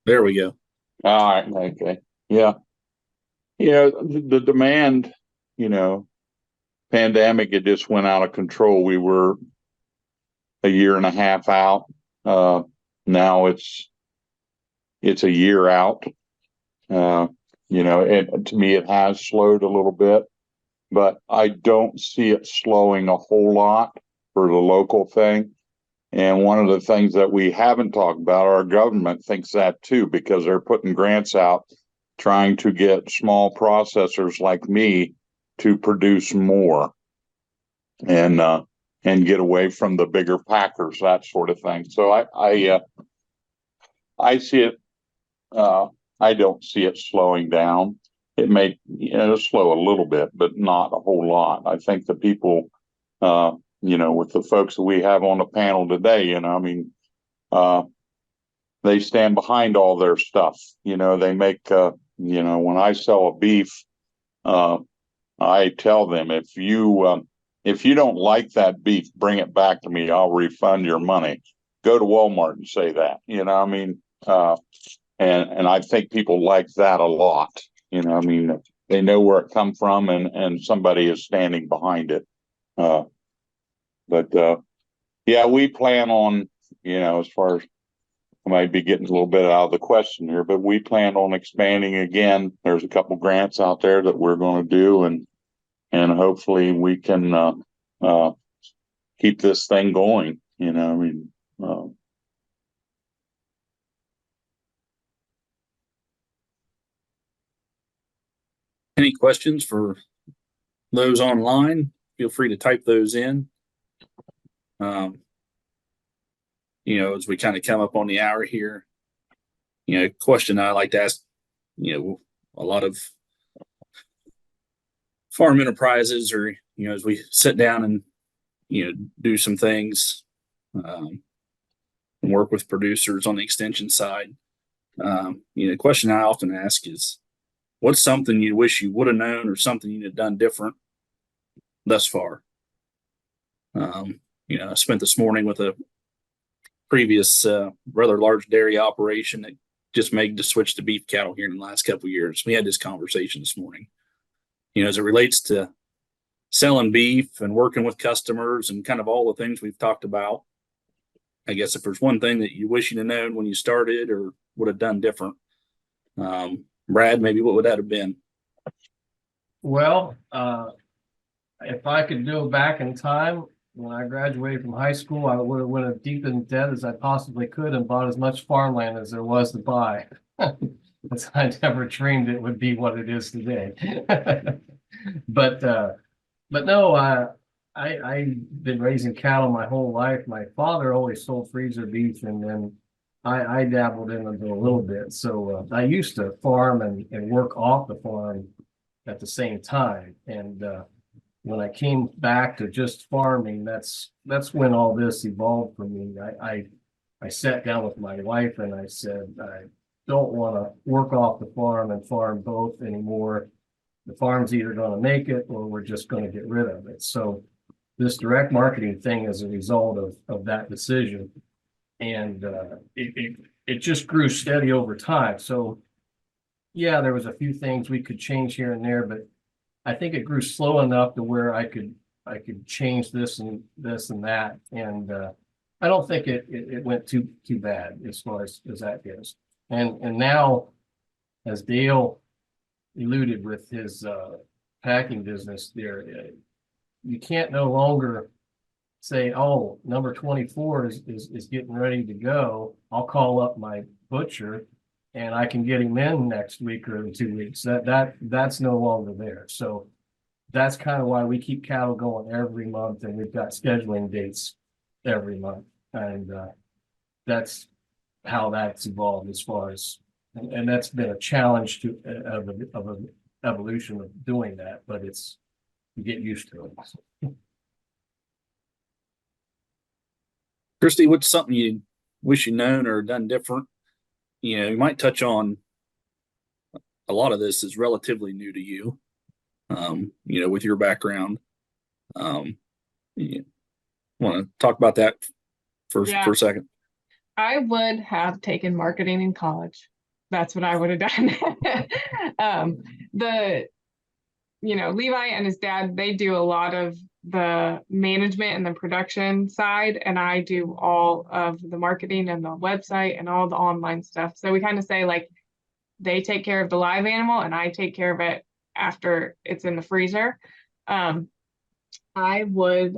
There we go. All right. Okay. Yeah. The demand, pandemic, it just went out of control. We were a year and a half out. Now it's a year out. to me, it has slowed a little bit, but I don't see it slowing a whole lot for the local thing. And one of the things that we haven't talked about, our government thinks that too, because they're putting grants out trying to get small processors like me to produce more and get away from the bigger packers, that sort of thing. So I see it. I don't see it slowing down. It may, slow a little bit, but not a whole lot. I think the people, with the folks that we have on the panel today, they stand behind all their stuff. They make, when I sell a beef, I tell them, if you don't like that beef, bring it back to me. I'll refund your money. Go to Walmart and say that, and I think people like that a lot. They know where it come from and somebody is standing behind it. Yeah, we plan on, as far as I might be getting a little bit out of the question here, but we plan on expanding again. There's a couple grants out there that we're going to do, and hopefully we can keep this thing going. Any questions for those online? Feel free to type those in. As we kind of come up on the hour here, question I like to ask, a lot of farm enterprises, or, as we sit down and, do some things, and work with producers on the extension side. The question I often ask is, what's something you wish you would have known or something you'd have done different thus far? I spent this morning with a previous rather large dairy operation that just made the switch to beef cattle here in the last couple of years. We had this conversation this morning. As it relates to selling beef and working with customers and kind of all the things we've talked about, I guess if there's one thing that you wish you'd have known when you started or would have done different, Brad, maybe what would that have been? Well, if I could go back in time, when I graduated from high school, I would have went as deep in debt as I possibly could and bought as much farmland as there was to buy. Because I never dreamed it would be what it is today. But no, I've been raising cattle my whole life. My father always sold freezer beef, and then I dabbled in it a little bit. So I used to farm and work off the farm at the same time. And when I came back to just farming, that's when all this evolved for me. I sat down with my wife and I said, I don't want to work off the farm and farm both anymore. The farm's either going to make it or we're just going to get rid of it. So this direct marketing thing is a result of that decision. And it just grew steady over time. So yeah, there was a few things we could change here and there, but I think it grew slow enough to where I could change this and that. And I don't think it went too bad as far as that goes. And now, as Dale alluded with his packing business there, you can't no longer say, oh, number 24 is getting ready to go. I'll call up my butcher and I can get him in next week or in 2 weeks. That's no longer there. So that's kind of why we keep cattle going every month, and we've got scheduling dates every month. And that's how that's evolved as far as, and that's been a challenge of an evolution of doing that, but you get used to it. Krysti, what's something you wish you'd known or done different? You might touch on a lot of this is relatively new to you, with your background. You want to talk about that for a second? I would have taken marketing in college. That's what I would have done. Levi and his dad, they do a lot of the management and the production side, and I do all of the marketing and the website and all the online stuff. So we kind of say, like, they take care of the live animal and I take care of it after it's in the freezer. I would,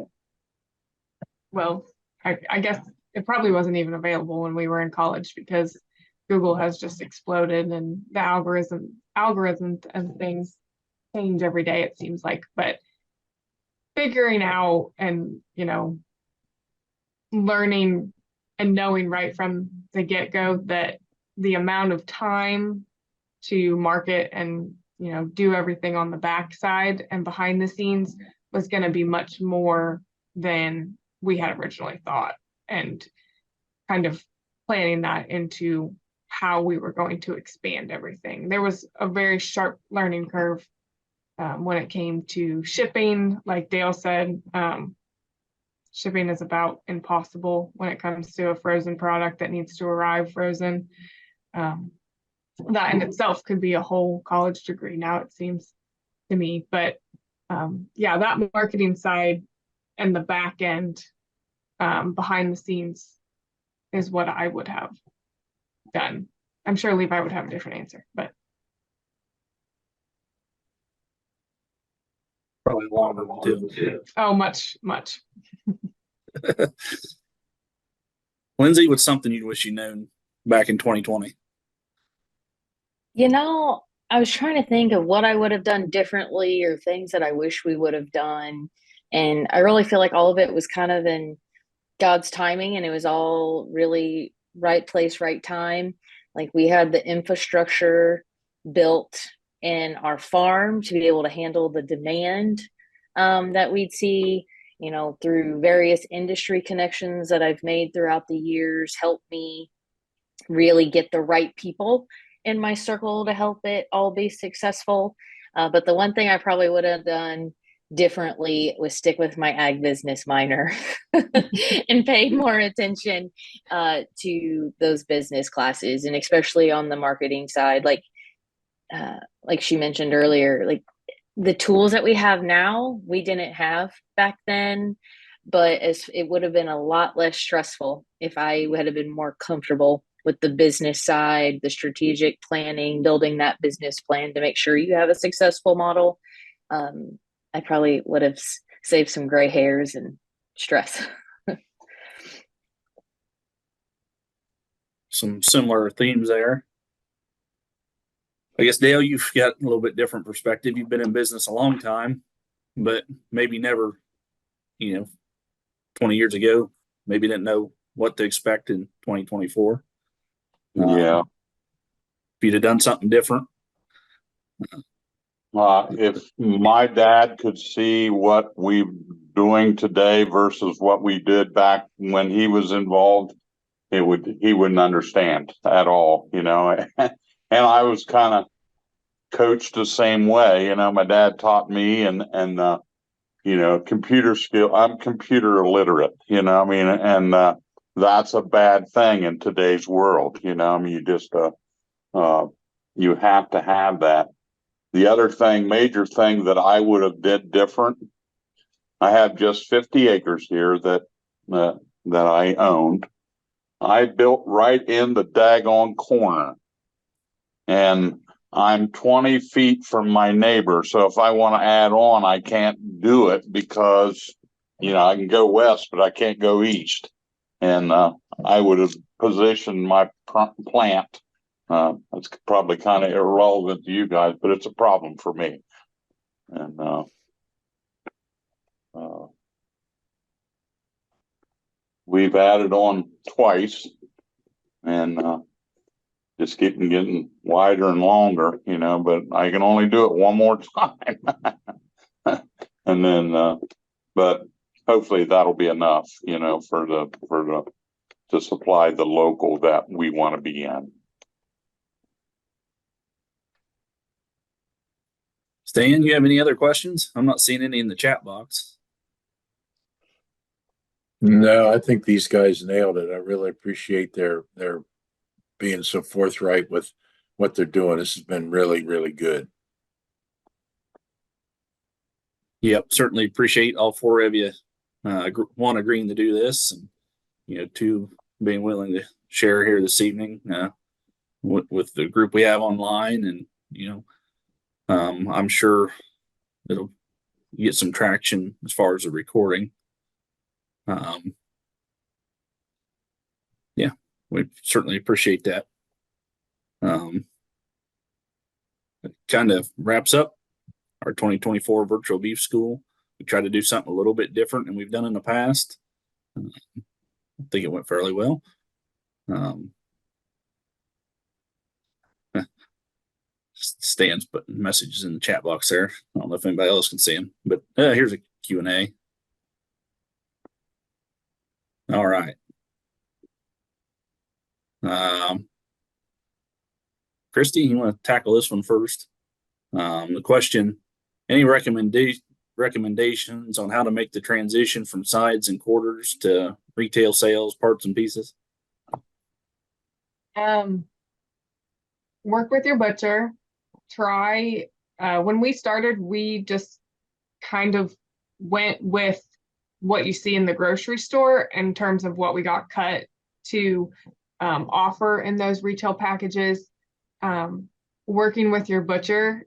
well, I guess it probably wasn't even available when we were in college because Google has just exploded and the algorithms and things change every day, it seems like. But figuring out and, you know, learning and knowing right from the get-go that the amount of time to market and, you know, do everything on the backside and behind the scenes was going to be much more than we had originally thought, and kind of planning that into how we were going to expand everything. There was a very sharp learning curve when it came to shipping. Like Dale said, shipping is about impossible when it comes to a frozen product that needs to arrive frozen. That in itself could be a whole college degree now, it seems to me. But yeah, that marketing side and the back end behind the scenes is what I would have done. I'm sure Levi would have a different answer, but Probably longer one too. oh, much. Lindsey, what's something you wish you'd known back in 2020? You know, I was trying to think of what I would have done differently or things that I wish we would have done. And I really feel like all of it was kind of in God's timing, and it was all really right place, right time. Like we had the infrastructure built in our farm to be able to handle the demand that we'd see, you know, through various industry connections that I've made throughout the years, help me really get the right people in my circle to help it all be successful. But the one thing I probably would have done differently was stick with my ag business minor and pay more attention to those business classes, and especially on the marketing side. Like she mentioned earlier, like the tools that we have now, we didn't have back then, but it would have been a lot less stressful if I would have been more comfortable with the business side, the strategic planning, building that business plan to make sure you have a successful model. I probably would have saved some gray hairs and stress. Some similar themes there. I guess, Dale, you've got a little bit different perspective. You've been in business a long time, but maybe never, 20 years ago, maybe didn't know what to expect in 2024. Yeah. If you'd have done something different. If my dad could see what we're doing today versus what we did back when he was involved, he wouldn't understand at all, And I was kind of coached the same way, my dad taught me and computer skill. I'm computer illiterate, and that's a bad thing in today's world, you just you have to have that. The other major thing that I would have did different, I have just 50 acres here that I owned. I built right in the daggone corner, and I'm 20 feet from my neighbor. So if I want to add on, I can't do it because, I can go west, but I can't go east. And I would have positioned my plant. It's probably kind of irrelevant to you guys, but it's a problem for me. And we've added on twice, and just getting wider and longer, but I can only do it one more time. And then, but hopefully that'll be enough, to supply the local that we want to be in. Stan, you have any other questions? I'm not seeing any in the chat box. No, I think these guys nailed it. I really appreciate their being so forthright with what they're doing. This has been really, really good. Yep, certainly appreciate all four of you, one agreeing to do this, and two being willing to share here this evening. with the group we have online, and I'm sure it'll get some traction as far as the recording. Yeah, we certainly appreciate that. It kind of wraps up our 2024 virtual beef school. We tried to do something a little bit different than we've done in the past. I think it went fairly well. Stan's putting messages in the chat box there. I don't know if anybody else can see them, but here's a Q&A. All right. Krysti, you want to tackle this one first? The question, any recommendations on how to make the transition from sides and quarters to retail sales, parts and pieces? Work with your butcher. Try, when we started, we just kind of went with what you see in the grocery store in terms of what we got cut to offer in those retail packages. Working with your butcher,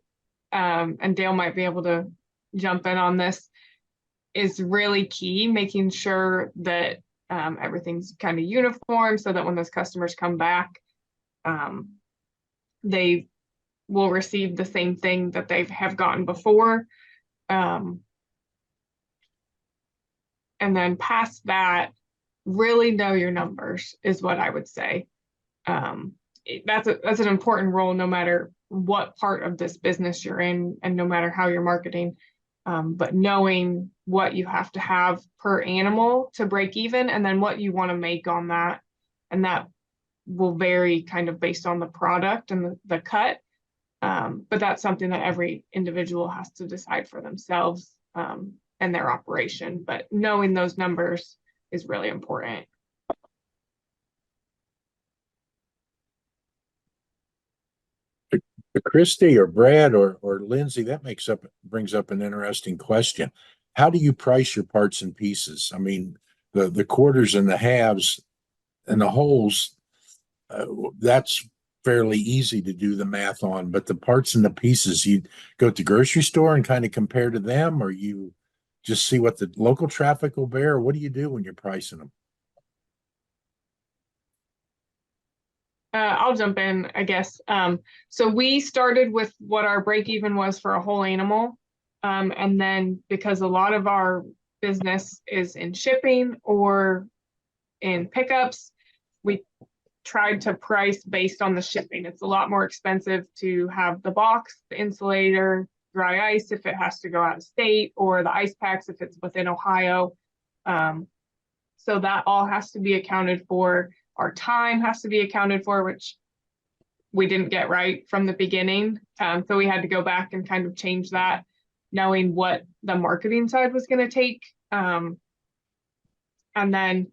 and Dale might be able to jump in on this, is really key, making sure that everything's kind of uniform so that when those customers come back, they will receive the same thing that they have gotten before. And then past that, really know your numbers is what I would say. That's an important role no matter what part of this business you're in and no matter how you're marketing. But knowing what you have to have per animal to break even and then what you want to make on that. And that will vary kind of based on the product and the cut. But that's something that every individual has to decide for themselves and their operation. But knowing those numbers is really important. Krysti or Brad or Lindsey, that brings up an interesting question. How do you price your parts and pieces? I mean, the quarters and the halves and the wholes, that's fairly easy to do the math on, but the parts and the pieces, you go to the grocery store and kind of compare to them, or you just see what the local traffic will bear? What do you do when you're pricing them? I'll jump in, I guess. So we started with what our break even was for a whole animal. And then because a lot of our business is in shipping or in pickups, we tried to price based on the shipping. It's a lot more expensive to have the box, the insulator, dry ice if it has to go out of state, or the ice packs if it's within Ohio. So that all has to be accounted for. Our time has to be accounted for, which we didn't get right from the beginning. So we had to go back and kind of change that, knowing what the marketing side was going to take. And then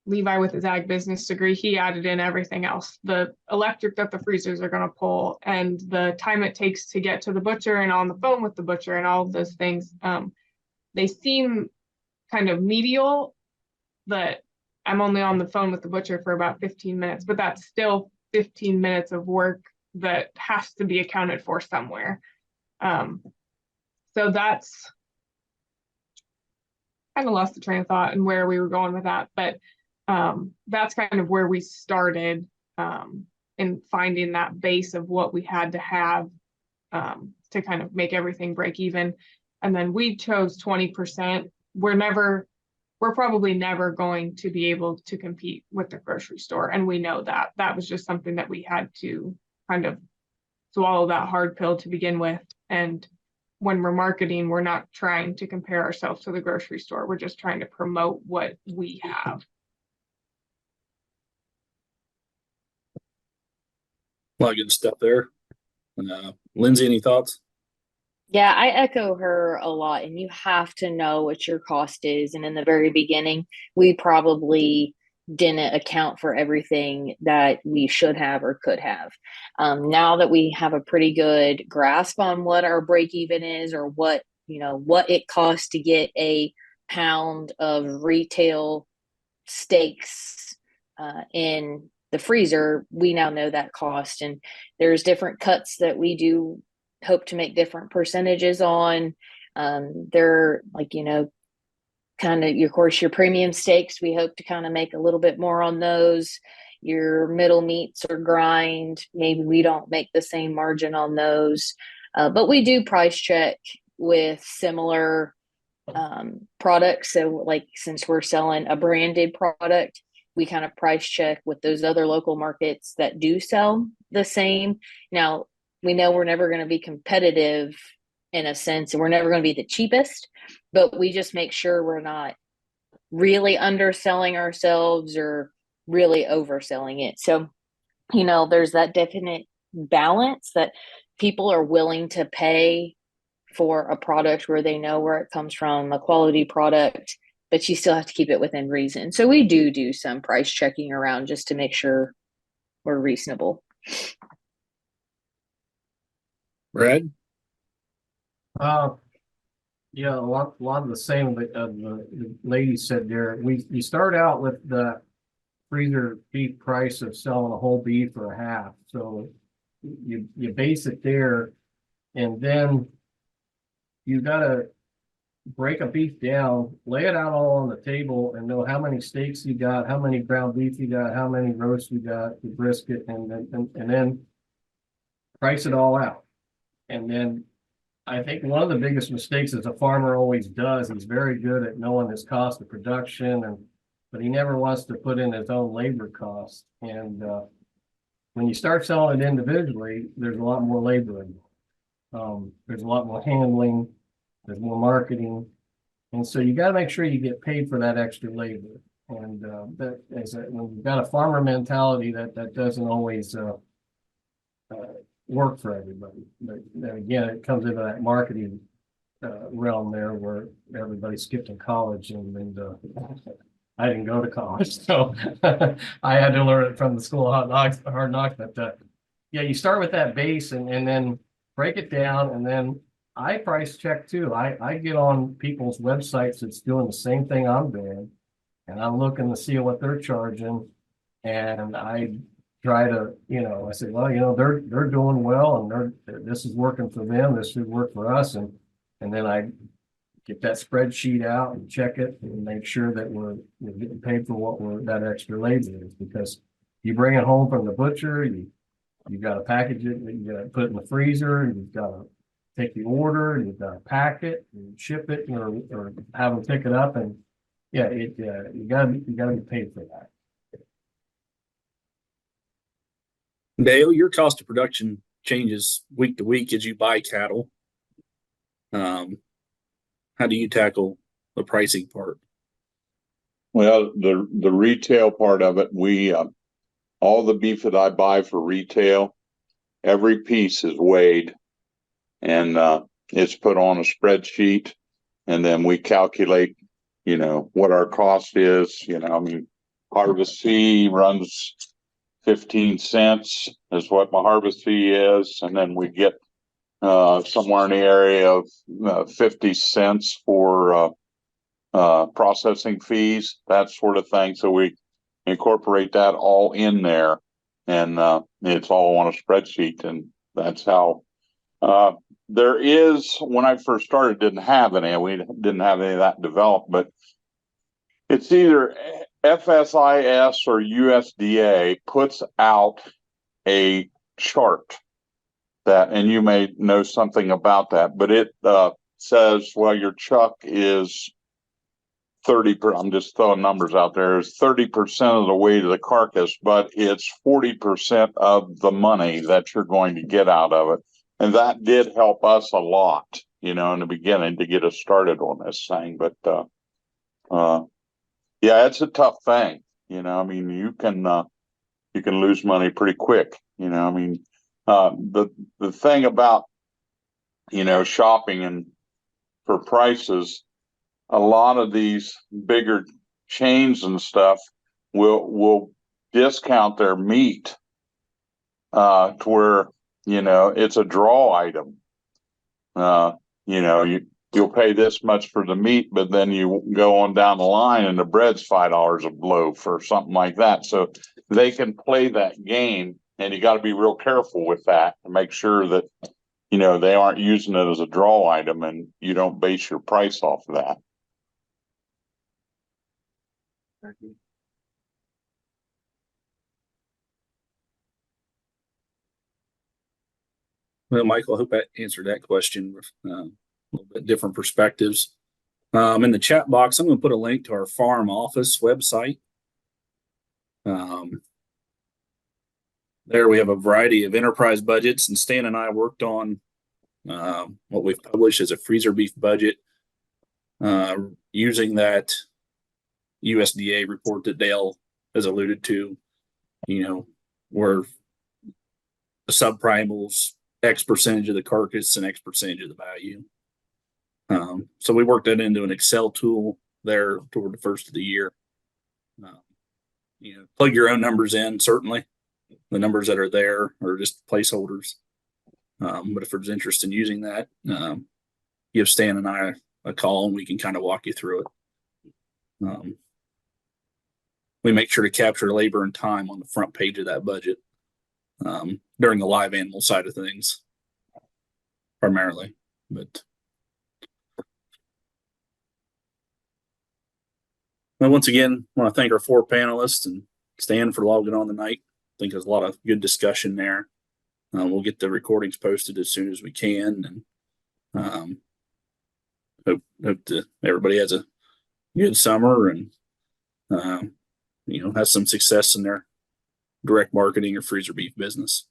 Levi, with his ag business degree, he added in everything else, the electric that the freezers are going to pull and the time it takes to get to the butcher and on the phone with the butcher and all of those things. They seem kind of medial, but I'm only on the phone with the butcher for about 15 minutes, but that's still 15 minutes of work that has to be accounted for somewhere. So that's kind of lost the train of thought and where we were going with that, but that's kind of where we started in finding that base of what we had to have to kind of make everything break even. And then we chose 20%. We're probably never going to be able to compete with the grocery store. And we know that. That was just something that we had to kind of swallow that hard pill to begin with. And when we're marketing, we're not trying to compare ourselves to the grocery store. We're just trying to promote what we have. A lot of good stuff there. Lindsey, any thoughts? Yeah, I echo her a lot, and you have to know what your cost is. And in the very beginning, we probably didn't account for everything that we should have or could have. Now that we have a pretty good grasp on what our break even is, or what it costs to get a pound of retail steaks in the freezer, we now know that cost. And there's different cuts that we do hope to make different percentages on. They're like, kind of, of course, your premium steaks, we hope to kind of make a little bit more on those. Your middle meats or grind, maybe we don't make the same margin on those. But we do price check with similar products. So like, since we're selling a branded product, we kind of price check with those other local markets that do sell the same. Now, we know we're never going to be competitive in a sense, and we're never going to be the cheapest, but we just make sure we're not really underselling ourselves or really overselling it. So, there's that definite balance that people are willing to pay for a product where they know where it comes from, a quality product, but you still have to keep it within reason. So we do some price checking around just to make sure we're reasonable. Brad? Yeah, a lot of the same, but the lady said there, you start out with the freezer beef price of selling a whole beef or a half. So you base it there, and then you gotta break a beef down, lay it out all on the table, and know how many steaks you got, how many ground beef you got, how many roasts you got, the brisket, and then price it all out. And then I think one of the biggest mistakes that a farmer always does, he's very good at knowing his cost of production, but he never wants to put in his own labor costs. And when you start selling it individually, there's a lot more labor involved. There's a lot more handling, there's more marketing. And so you got to make sure you get paid for that extra labor. And when you've got a farmer mentality, that doesn't always work for everybody. But then again, it comes into that marketing realm there where everybody skipped in college, and I didn't go to college, so I had to learn it from the school of hard knocks. But yeah, you start with that base and then break it down, and then I price check too. I get on people's websites that's doing the same thing I'm doing, and I'm looking to see what they're charging, and I try to, I say, well, they're doing well, and this is working for them. This should work for us, and then I get that spreadsheet out and check it and make sure that we're getting paid for what that extra labor is. Because you bring it home from the butcher, you got to package it, you got to put it in the freezer, and you've got to take the order, and you've got to pack it and ship it, or have them pick it up, and yeah, you gotta be paid for that. Dale, your cost of production changes week to week as you buy cattle. How do you tackle the pricing part? Well, the retail part of it, all the beef that I buy for retail, every piece is weighed, and it's put on a spreadsheet, and then we calculate, what our cost is. Harvest fee runs 15 cents is what my harvest fee is, and then we get somewhere in the area of 50 cents for processing fees, that sort of thing. So we incorporate that all in there, and it's all on a spreadsheet, and that's how there is. When I first started, we didn't have any of that developed, but it's either FSIS or USDA puts out a chart that, and you may know something about that, but it says, well, your chuck is 30%, I'm just throwing numbers out there, is 30% of the weight of the carcass, but it's 40% of the money that you're going to get out of it. And that did help us a lot, in the beginning to get us started on this thing. But yeah, it's a tough thing. You can lose money pretty quick. The thing about, shopping and for prices, a lot of these bigger chains and stuff will discount their meat to where, it's a draw item. you'll pay this much for the meat, but then you go on down the line and the bread's $5 a loaf or something like that. So they can play that game, and you got to be real careful with that to make sure that, you know, they aren't using it as a draw item and you don't base your price off of that. Well, Michael, I hope that answered that question with a little bit different perspectives. In the chat box, I'm going to put a link to our farm office website. There we have a variety of enterprise budgets, and Stan and I worked on what we've published as a freezer beef budget using that USDA report that Dale has alluded to, you know, where the subprimals X percentage of the carcass and X percentage of the value. So we worked that into an Excel tool there toward the first of the year. You know, plug your own numbers in, certainly. The numbers that are there are just placeholders. But if there's interest in using that, give Stan and I a call and we can kind of walk you through it. We make sure to capture labor and time on the front page of that budget during the live animal side of things, primarily. But well, once again, I want to thank our 4 panelists and Stan for logging on tonight. I think there's a lot of good discussion there. We'll get the recordings posted as soon as we can, and hope that everybody has a good summer and you know, has some success in their direct marketing or freezer beef business.